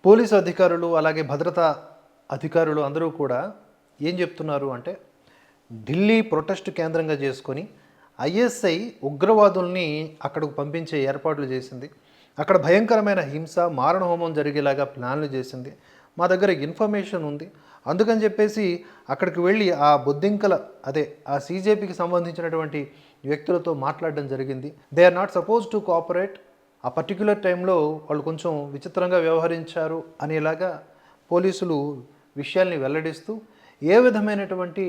Police అధికారులు అలాగే భద్రతా అధికారులు అందరూ కూడా ఏం చెప్తున్నారు అంటే ఢిల్లీ ప్రొటెస్ట్ కేంద్రంగా చేసుకొని ఐఎస్ఐ ఉగ్రవాదుల్ని అక్కడికి పంపించే ఏర్పాట్లు చేసింది. అక్కడ భయంకరమైన హింస మారణహోమం జరిగేలాగా ప్లాన్లు చేసింది. మా దగ్గర ఇన్ఫర్మేషన్ ఉంది, అందుకని చెప్పేసి అక్కడికి వెళ్ళి ఆ బొద్దింకల ఆ సీజేపీకి సంబంధించినటువంటి వ్యక్తులతో మాట్లాడడం జరిగింది. They are not suppose to cooperate. ఆ పర్టిక్యులర్ టైంలో వాళ్ళు కొంచెం విచిత్రంగా వ్యవహరించారు అనేలాగా పోలీసులు విషయాల్ని వెల్లడిస్తూ ఏ విధమైనటువంటి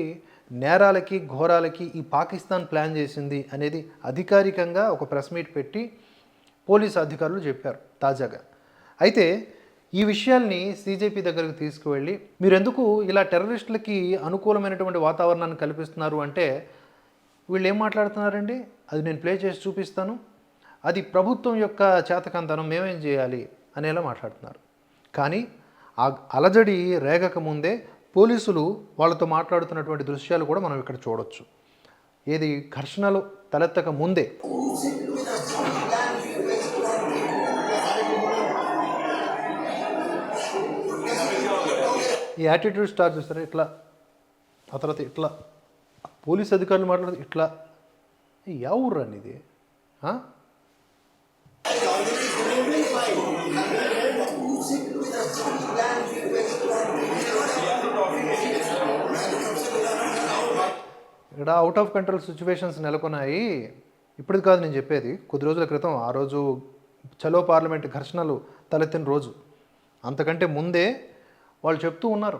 నేరాలకి ఘోరాలకి ఈ పాకిస్తాన్ ప్లాన్ చేసింది అనేది అధికారికంగా ఒక ప్రెస్ మీట్ పెట్టి పోలీసు అధికారులు చెప్పారు తాజాగా. అయితే ఈ విషయాల్ని సీజేపీ దగ్గరకు తీసుకువెళ్ళి మీరు ఎందుకు ఇలా టెర్రరిస్టులకి అనుకూలమైనటువంటి వాతావరణాన్ని కల్పిస్తున్నారు అంటే వీళ్ళు ఏం మాట్లాడుతున్నారండి, అది నేను ప్లే చేసి చూపిస్తాను, అది ప్రభుత్వం యొక్క చేతకంతనం, మేమేం చేయాలి అనేలా మాట్లాడుతున్నారు. కానీ ఆ అలజడి రేగక ముందే పోలీసులు వాళ్ళతో మాట్లాడుతున్నటువంటి దృశ్యాలు కూడా మనం ఇక్కడ చూడొచ్చు. ఏది ఘర్షణలు తలెత్తక ముందే ఈ యాటిట్యూడ్ స్టార్ చూస్తారా, ఇట్లా ఆ తర్వాత ఇట్లా పోలీస్ అధికారులు మాట్లాడుతూ ఇట్లా ఎవరు అని ఇది ఇక్కడ అవుట్ ఆఫ్ కంట్రోల్ సిచ్యువేషన్స్ నెలకొన్నాయి. ఇప్పుడు కాదు నేను చెప్పేది, కొద్ది రోజుల క్రితం, ఆ రోజు చలో పార్లమెంట్ ఘర్షణలు తలెత్తిన రోజు, అంతకంటే ముందే వాళ్ళు చెప్తూ ఉన్నారు,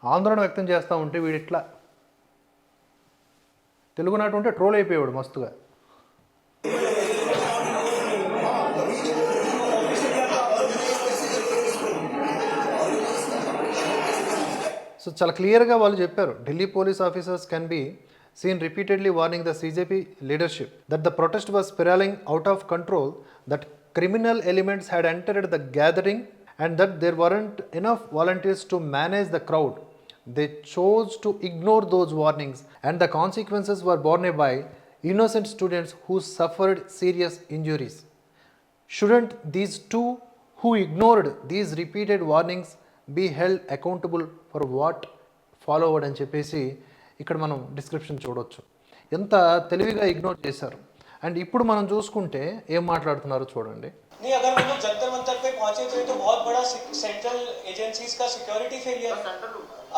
ఆందోళన వ్యక్తం చేస్తూ ఉంటే వీడిట్లా తెలుగునాటు ఉంటే ట్రోల్ అయిపోయాడు మస్తుగా. సో చాలా క్లియర్గా వాళ్ళు చెప్పారు, Delhi police officers can be seen repeatedly warning the CJP leadership that the protest was spiraling out of control, that criminal elements had entered the gathering and that there weren't enough volunteers to manage the crowd. They chose to ignore those warnings and the consequences were borne by innocent students who suffered serious injuries. Shouldn't these two who ignored these repeated warnings be held accountable for what followed అని చెప్పేసి ఇక్కడ మనం description చూడొచ్చు. ఎంత తెలివిగా ignore చేశారు. And ఇప్పుడు మనం చూసుకుంటే ఏం మాట్లాడుతున్నారో చూడండి. नहीं, अगर हम लोग जंतर मंतर पे पहुंचे तो ये तो बहुत बड़ा सेंट्रल एजेंसीज का सिक्योरिटी फेलियर है.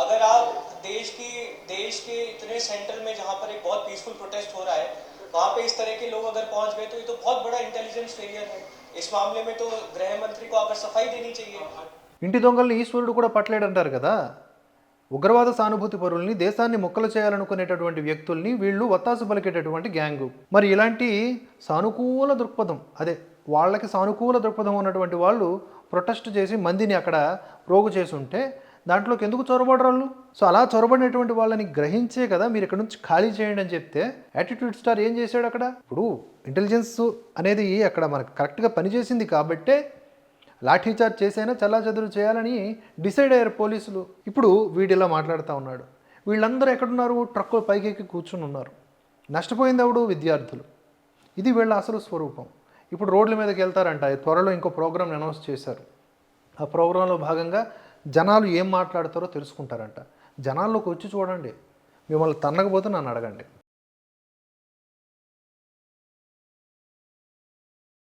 अगर आप देश के इतने सेंटर में जहां पर एक बहुत पीसफुल प्रोटेस्ट हो रहा है, वहां पे इस तरह के लोग अगर पहुंच गए तो ये तो बहुत बड़ा इंटेलिजेंस फेलियर है. इस मामले में तो गृह मंत्री को अगर सफाई देनी चाहिए. ఇంటి దొంగల్ని ఈశ్వరుడు కూడా పట్టలేడంటారు కదా. ఉగ్రవాద సానుభూతి పరుల్ని, దేశాన్ని మొక్కలు చేయాలనుకునేటటువంటి వ్యక్తుల్ని వీళ్ళు వత్తాసు పలికేటటువంటి గ్యాంగు. మరి ఇలాంటి సానుకూల దృక్పథం, వాళ్ళకి సానుకూల దృక్పథం ఉన్నటువంటి వాళ్ళు ప్రొటెస్ట్ చేసి మందిని అక్కడ ప్రోగు చేసి ఉంటే దాంట్లోకి ఎందుకు చొరబడరాళ్ళు? సో అలా చొరబడినటువంటి వాళ్ళని గ్రహించే కదా మీరు ఇక్కడ నుంచి ఖాళీ చేయండి అని చెప్తే యాటిట్యూడ్ స్టార్ ఏం చేశాడు అక్కడ? ఇప్పుడు ఇంటెలిజెన్స్ అనేది అక్కడ మనకు కరెక్ట్గా పనిచేసింది కాబట్టే లాఠీచార్జ్ చేసైనా చల్లాచెదురు చేయాలని డిసైడ్ అయ్యారు పోలీసులు. ఇప్పుడు వీడిలా మాట్లాడుతూ ఉన్నాడు. వీళ్ళందరూ ఎక్కడున్నారు? ట్రక్కులు పైకెక్కి కూర్చుని ఉన్నారు. నష్టపోయింది ఎవడు? విద్యార్థులు. ఇది వీళ్ళ అసలు స్వరూపం. ఇప్పుడు రోడ్ల మీదకి వెళ్తారంట. త్వరలో ఇంకో ప్రోగ్రామ్ అనౌన్స్ చేశారు. ఆ ప్రోగ్రాంలో భాగంగా జనాలు ఏం మాట్లాడతారో తెలుసుకుంటారంట. జనాల్లోకి వచ్చి చూడండి, మిమ్మల్ని తన్నకపోతే నన్ను అడగండి.